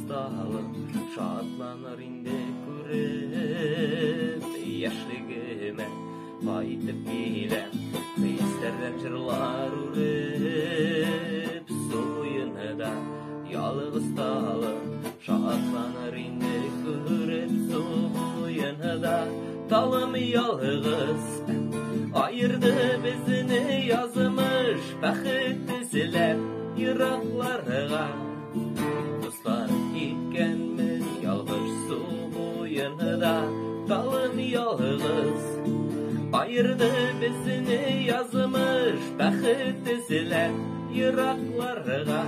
ысталып, шатланар инде күреп, яшьлегеме кайтып киләм, хисләрдән җырлар үреп, суйыныда ялгыз талып, шатланар инде күреп, суйыныда талым ялгыз, айырды безне язмыш, бәхет эзләп еракларга. Дуслар киткәнмен ялгыш суйыныда, талым ялгыз, айырды безне язмыш, бәхет эзләп еракларга.